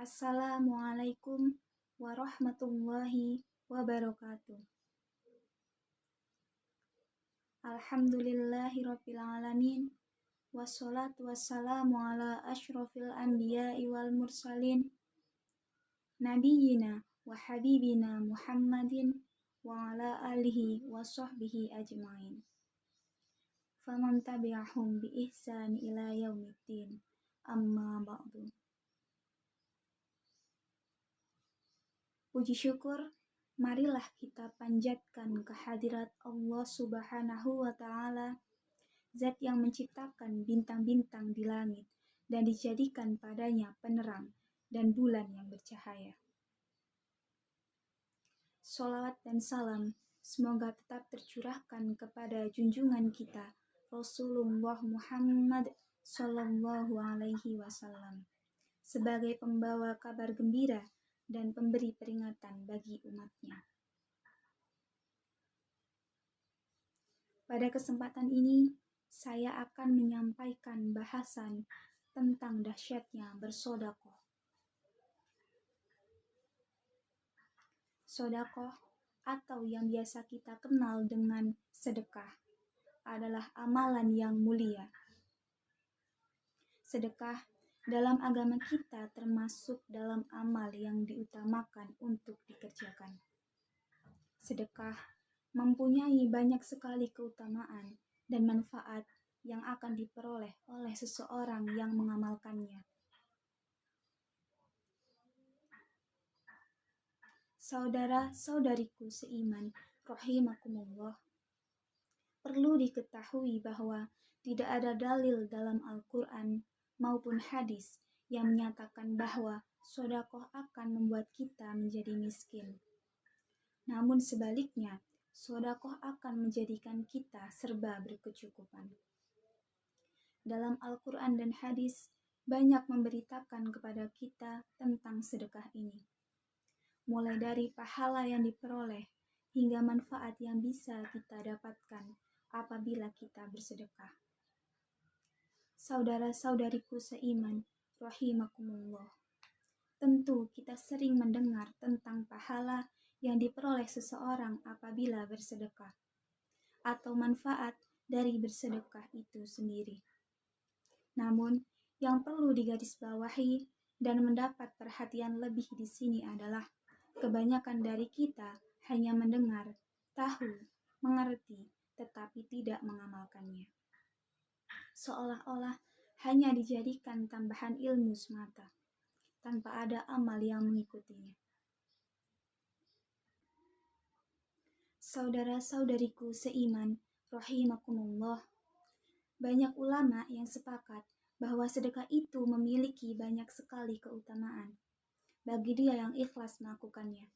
Assalamualaikum warahmatullahi wabarakatuh. Alhamdulillahirabbil alamin. Wassalatu wassalamu ala asyrofil anbiya'i wal mursalin. Nabiyina wa habibina Muhammadin wa ala alihi wa sahbihi ajmain. Faman tabi'ahum bi ihsan ila yaumiddin. Amma ba'du. Puji syukur, marilah kita panjatkan kehadirat Allah Subhanahu wa Ta'ala, Zat yang menciptakan bintang-bintang di langit dan dijadikan padanya penerang dan bulan yang bercahaya. Sholawat dan salam semoga tetap tercurahkan kepada junjungan kita Rasulullah Muhammad Sallallahu Alaihi Wasallam sebagai pembawa kabar gembira dan pemberi peringatan bagi umatnya. Pada kesempatan ini, saya akan menyampaikan bahasan tentang dahsyatnya bersedekah. Sedekah atau yang biasa kita kenal dengan sedekah adalah amalan yang mulia. Sedekah dalam agama kita termasuk dalam amal yang diutamakan untuk dikerjakan. Sedekah mempunyai banyak sekali keutamaan dan manfaat yang akan diperoleh oleh seseorang yang mengamalkannya. Saudara-saudariku seiman, rahimakumullah, perlu diketahui bahwa tidak ada dalil dalam Al-Quran maupun hadis yang menyatakan bahwa sedekah akan membuat kita menjadi miskin. Namun sebaliknya, sedekah akan menjadikan kita serba berkecukupan. Dalam Al-Quran dan hadis, banyak memberitakan kepada kita tentang sedekah ini. Mulai dari pahala yang diperoleh, hingga manfaat yang bisa kita dapatkan apabila kita bersedekah. Saudara-saudariku seiman, rahimakumullah, tentu kita sering mendengar tentang pahala yang diperoleh seseorang apabila bersedekah, atau manfaat dari bersedekah itu sendiri. Namun, yang perlu digarisbawahi dan mendapat perhatian lebih di sini adalah kebanyakan dari kita hanya mendengar, tahu, mengerti, tetapi tidak mengamalkannya. Seolah-olah hanya dijadikan tambahan ilmu semata, tanpa ada amal yang mengikutinya. Saudara-saudariku seiman, rahimakumullah, banyak ulama yang sepakat bahwa sedekah itu memiliki banyak sekali keutamaan bagi dia yang ikhlas melakukannya.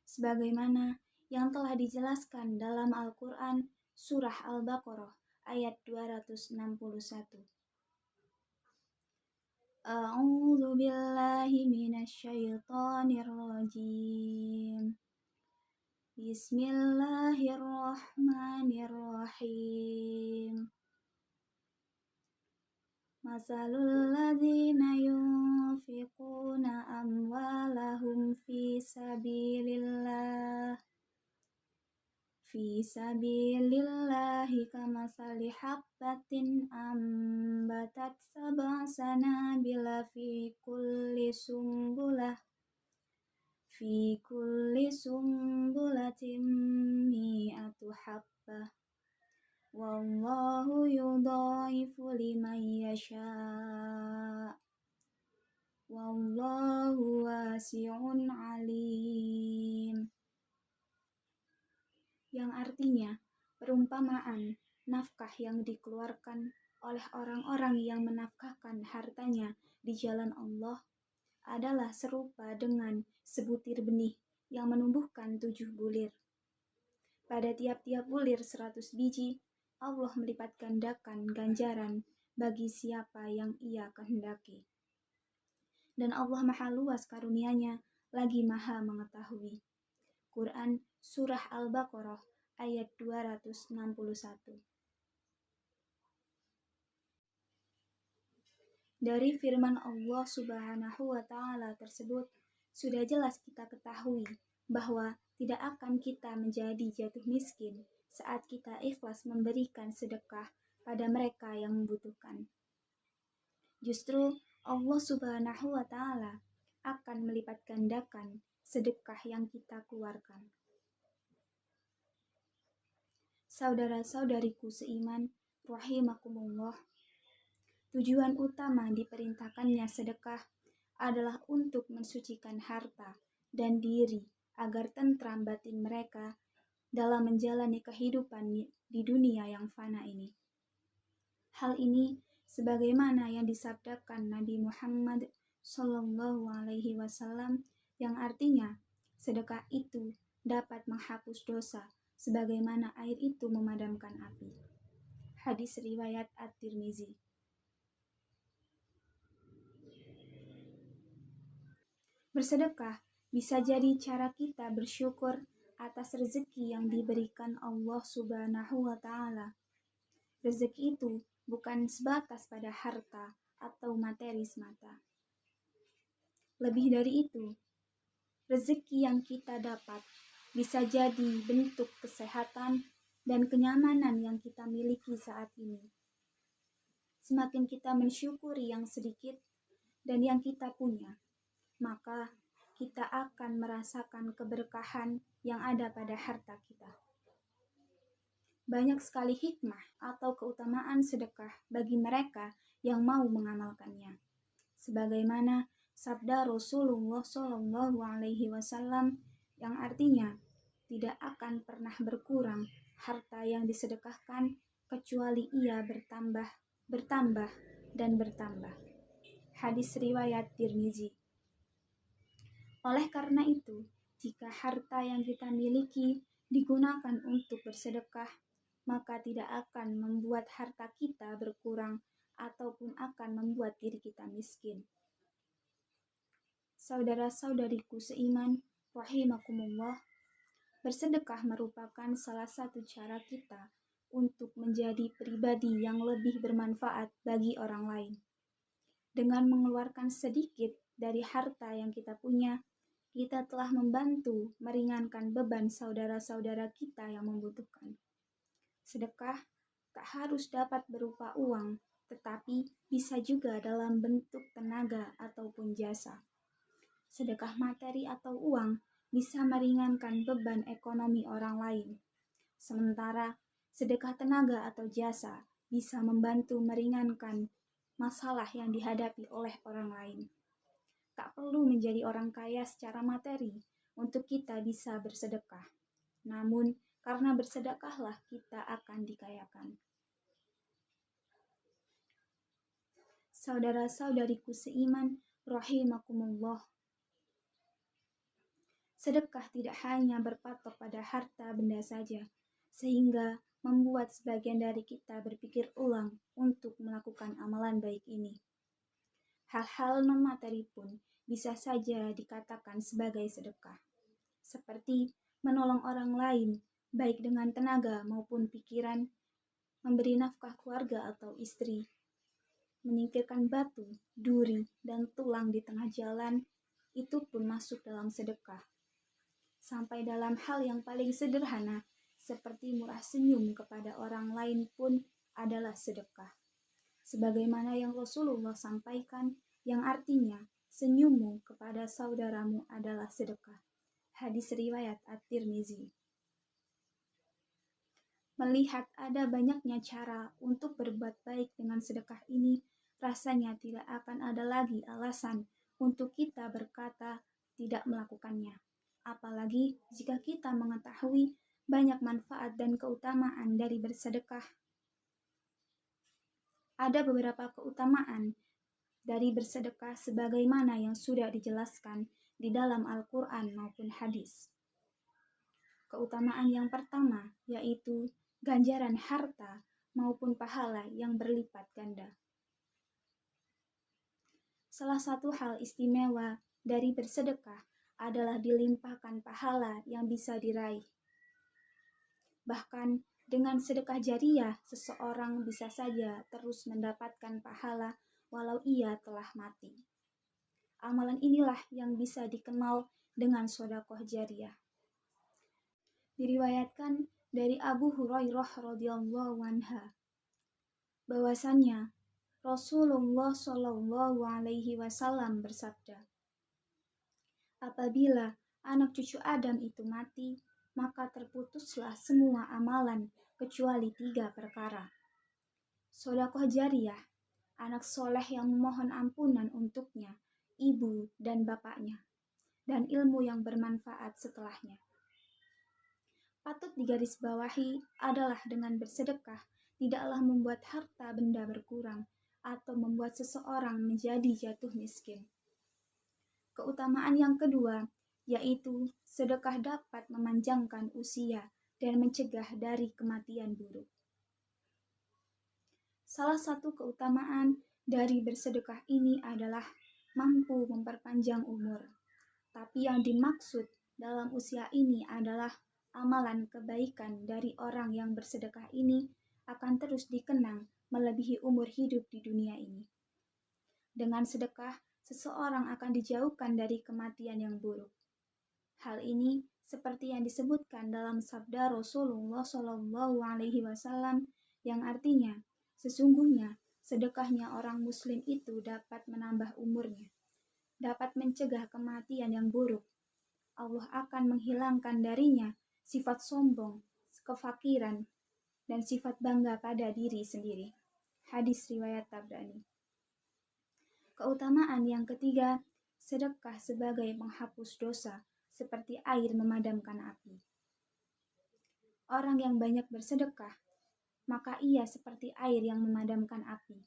Sebagaimana yang telah dijelaskan dalam Al-Quran Surah Al-Baqarah ayat 261. A'udzu billahi minasyaitonir rajim. Bismillahirrahmanirrahim. Masalul ladzina yunfiquna amwalahum fi sabilillahi kamasali habbatin ambatat sab'a sanabila fi kulli sumbulatin mi'atu habbah. Wallahu yudhaifu liman yasha'. Wallahu wasi'un alim. Yang artinya, perumpamaan nafkah yang dikeluarkan oleh orang-orang yang menafkahkan hartanya di jalan Allah adalah serupa dengan sebutir benih yang menumbuhkan 7 bulir. Pada tiap-tiap bulir 100 biji, Allah melipat gandakan ganjaran bagi siapa yang Ia kehendaki. Dan Allah Maha Luas karunia-Nya lagi Maha mengetahui. Quran Surah Al-Baqarah ayat 261. Dari firman Allah Subhanahu wa Ta'ala tersebut, sudah jelas kita ketahui bahwa tidak akan kita menjadi jatuh miskin saat kita ikhlas memberikan sedekah pada mereka yang membutuhkan. Justru Allah Subhanahu wa Ta'ala akan melipat gandakan sedekah yang kita keluarkan. Saudara-saudariku seiman, rahimakumullah, tujuan utama diperintahkannya sedekah adalah untuk mensucikan harta dan diri agar tentram batin mereka dalam menjalani kehidupan di dunia yang fana ini. Hal ini sebagaimana yang disabdakan Nabi Muhammad Sallallahu Alaihi Wasallam yang artinya sedekah itu dapat menghapus dosa sebagaimana air itu memadamkan api. Hadis riwayat At-Tirmizi. Bersedekah bisa jadi cara kita bersyukur atas rezeki yang diberikan Allah Subhanahu wa Ta'ala. Rezeki itu bukan sebatas pada harta atau materi semata. Lebih dari itu, rezeki yang kita dapat bisa jadi bentuk kesehatan dan kenyamanan yang kita miliki saat ini. Semakin kita mensyukuri yang sedikit dan yang kita punya, maka kita akan merasakan keberkahan yang ada pada harta kita. Banyak sekali hikmah atau keutamaan sedekah bagi mereka yang mau mengamalkannya. Sebagaimana sabda Rasulullah Shallallahu Alaihi Wasallam yang artinya tidak akan pernah berkurang harta yang disedekahkan kecuali ia bertambah dan bertambah. Hadis riwayat Tirmizi. Oleh karena itu, jika harta yang kita miliki digunakan untuk bersedekah, maka tidak akan membuat harta kita berkurang ataupun akan membuat diri kita miskin. Saudara-saudariku seiman, rahimakumullah, bersedekah merupakan salah satu cara kita untuk menjadi pribadi yang lebih bermanfaat bagi orang lain. Dengan mengeluarkan sedikit dari harta yang kita punya, kita telah membantu meringankan beban saudara-saudara kita yang membutuhkan. Sedekah tak harus dapat berupa uang, tetapi bisa juga dalam bentuk tenaga ataupun jasa. Sedekah materi atau uang bisa meringankan beban ekonomi orang lain. Sementara sedekah tenaga atau jasa bisa membantu meringankan masalah yang dihadapi oleh orang lain. Tak perlu menjadi orang kaya secara materi untuk kita bisa bersedekah. Namun, karena bersedekahlah kita akan dikayakan. Saudara-saudariku seiman, rahimakumullah. Sedekah tidak hanya berpatok pada harta benda saja, sehingga membuat sebagian dari kita berpikir ulang untuk melakukan amalan baik ini. Hal-hal non-materi pun bisa saja dikatakan sebagai sedekah, seperti menolong orang lain, baik dengan tenaga maupun pikiran, memberi nafkah keluarga atau istri, menyingkirkan batu, duri, dan tulang di tengah jalan, itu pun masuk dalam sedekah. Sampai dalam hal yang paling sederhana, seperti murah senyum kepada orang lain pun adalah sedekah. Sebagaimana yang Rasulullah sampaikan, yang artinya senyummu kepada saudaramu adalah sedekah. Hadis riwayat At-Tirmizi. Melihat ada banyaknya cara untuk berbuat baik dengan sedekah ini, rasanya tidak akan ada lagi alasan untuk kita berkata tidak melakukannya. Apalagi jika kita mengetahui banyak manfaat dan keutamaan dari bersedekah. Ada beberapa keutamaan dari bersedekah sebagaimana yang sudah dijelaskan di dalam Al-Quran maupun hadis. Keutamaan yang pertama yaitu ganjaran harta maupun pahala yang berlipat ganda. Salah satu hal istimewa dari bersedekah adalah dilimpahkan pahala yang bisa diraih. Bahkan dengan sedekah jariah, seseorang bisa saja terus mendapatkan pahala walau ia telah mati. Amalan inilah yang bisa dikenal dengan sedekah jariyah. Diriwayatkan dari Abu Hurairah radhiyallahu anha bahwasannya Rasulullah Shallallahu alaihi wasallam bersabda, apabila anak cucu Adam itu mati, maka terputuslah semua amalan kecuali 3 perkara. Sedekah jariyah, anak soleh yang memohon ampunan untuknya, ibu dan bapaknya, dan ilmu yang bermanfaat setelahnya. Patut digarisbawahi adalah dengan bersedekah tidaklah membuat harta benda berkurang atau membuat seseorang menjadi jatuh miskin. Keutamaan yang kedua, yaitu sedekah dapat memanjangkan usia dan mencegah dari kematian buruk. Salah satu keutamaan dari bersedekah ini adalah mampu memperpanjang umur. Tapi yang dimaksud dalam usia ini adalah amalan kebaikan dari orang yang bersedekah ini akan terus dikenang melebihi umur hidup di dunia ini. Dengan sedekah, seseorang akan dijauhkan dari kematian yang buruk. Hal ini seperti yang disebutkan dalam sabda Rasulullah Shallallahu alaihi wasallam yang artinya, sesungguhnya sedekahnya orang muslim itu dapat menambah umurnya, dapat mencegah kematian yang buruk. Allah akan menghilangkan darinya sifat sombong, kefakiran, dan sifat bangga pada diri sendiri. Hadis riwayat Tabrani. Keutamaan yang ketiga, sedekah sebagai penghapus dosa, seperti air memadamkan api. Orang yang banyak bersedekah, maka ia seperti air yang memadamkan api.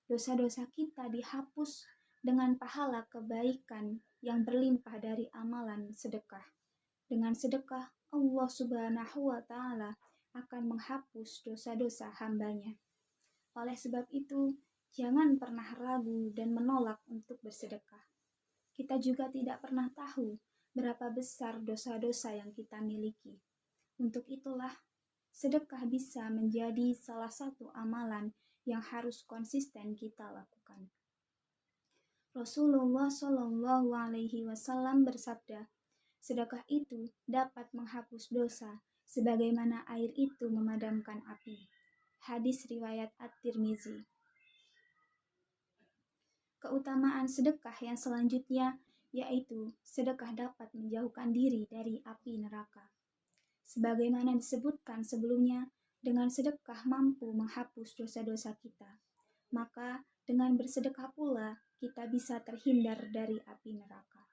Dosa-dosa kita dihapus dengan pahala kebaikan yang berlimpah dari amalan sedekah. Dengan sedekah, Allah Subhanahu wa Ta'ala akan menghapus dosa-dosa hambanya. Oleh sebab itu, jangan pernah ragu dan menolak untuk bersedekah. Kita juga tidak pernah tahu berapa besar dosa-dosa yang kita miliki. Untuk itulah, sedekah bisa menjadi salah satu amalan yang harus konsisten kita lakukan. Rasulullah Shallallahu alaihi wasallam bersabda, sedekah itu dapat menghapus dosa sebagaimana air itu memadamkan api. Hadis riwayat At-Tirmizi. Keutamaan sedekah yang selanjutnya yaitu sedekah dapat menjauhkan diri dari api neraka. Sebagaimana disebutkan sebelumnya, dengan sedekah mampu menghapus dosa-dosa kita. Maka dengan bersedekah pula kita bisa terhindar dari api neraka.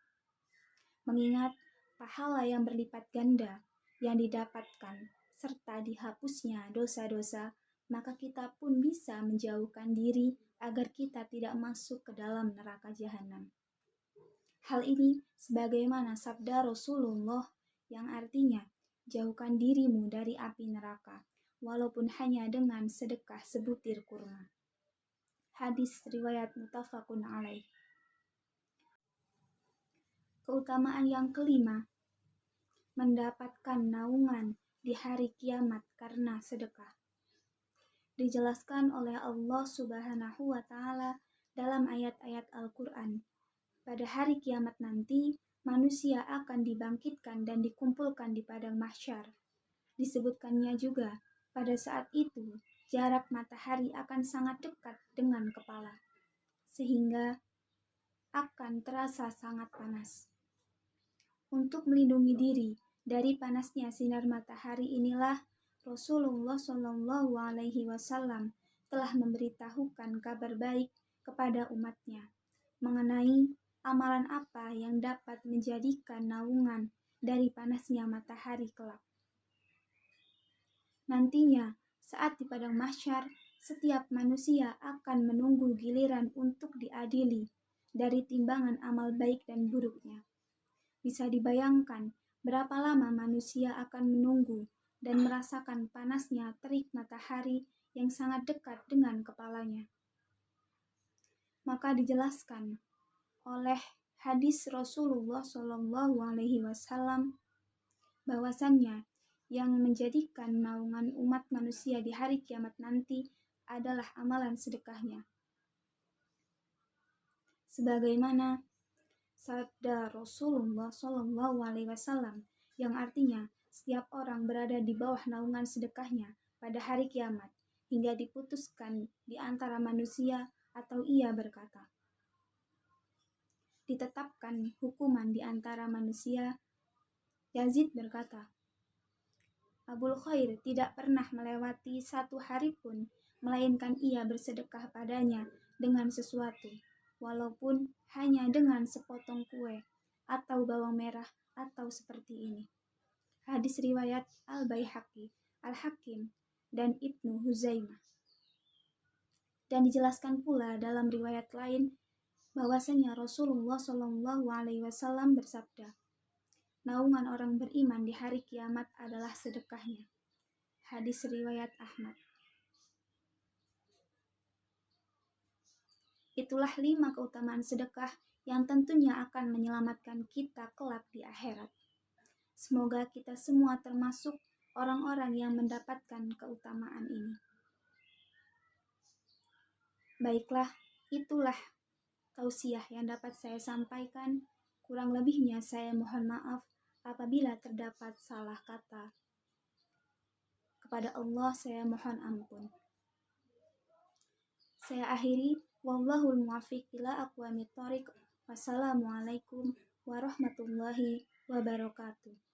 Mengingat pahala yang berlipat ganda yang didapatkan serta dihapusnya dosa-dosa, maka kita pun bisa menjauhkan diri agar kita tidak masuk ke dalam neraka jahanam. Hal ini sebagaimana sabda Rasulullah yang artinya, jauhkan dirimu dari api neraka, walaupun hanya dengan sedekah sebutir kurma. Hadis riwayat muttafaqun alaih. Keutamaan yang kelima, mendapatkan naungan di hari kiamat karena sedekah. Dijelaskan oleh Allah Subhanahu wa Ta'ala dalam ayat-ayat Al-Quran. Pada hari kiamat nanti, manusia akan dibangkitkan dan dikumpulkan di padang mahsyar. Disebutkannya juga, pada saat itu, jarak matahari akan sangat dekat dengan kepala, sehingga akan terasa sangat panas. Untuk melindungi diri dari panasnya sinar matahari inilah Rasulullah Shallallahu alaihi wasallam telah memberitahukan kabar baik kepada umatnya mengenai amalan apa yang dapat menjadikan naungan dari panasnya matahari kelak. Nantinya, saat di padang mahsyar, setiap manusia akan menunggu giliran untuk diadili dari timbangan amal baik dan buruknya. Bisa dibayangkan berapa lama manusia akan menunggu dan merasakan panasnya terik matahari yang sangat dekat dengan kepalanya. Maka dijelaskan oleh hadis Rasulullah Shallallahu alaihi wasallam bahwasannya yang menjadikan naungan umat manusia di hari kiamat nanti adalah amalan sedekahnya. sebagaimana sabda Rasulullah SAW yang artinya setiap orang berada di bawah naungan sedekahnya pada hari kiamat hingga diputuskan di antara manusia, atau ia berkata, ditetapkan hukuman di antara manusia. Yazid berkata, Abul Khair tidak pernah melewati satu hari pun melainkan ia bersedekah padanya dengan sesuatu, walaupun hanya dengan sepotong kue atau bawang merah atau seperti ini. Hadis riwayat Al-Baihaqi, Al-Hakim, dan Ibnu Huzaimah. Dan dijelaskan pula dalam riwayat lain bahwasanya Rasulullah SAW bersabda, naungan orang beriman di hari kiamat adalah sedekahnya. Hadis riwayat Ahmad. Itulah 5 keutamaan sedekah yang tentunya akan menyelamatkan kita kelak di akhirat. Semoga kita semua termasuk orang-orang yang mendapatkan keutamaan ini. Baiklah, itulah tausiah yang dapat saya sampaikan. Kurang lebihnya saya mohon maaf apabila terdapat salah kata. Kepada Allah saya mohon ampun. Saya akhiri, wallahul muwaffiq ila aqwamit thoriq. Wassalamualaikum warahmatullahi wabarakatuh.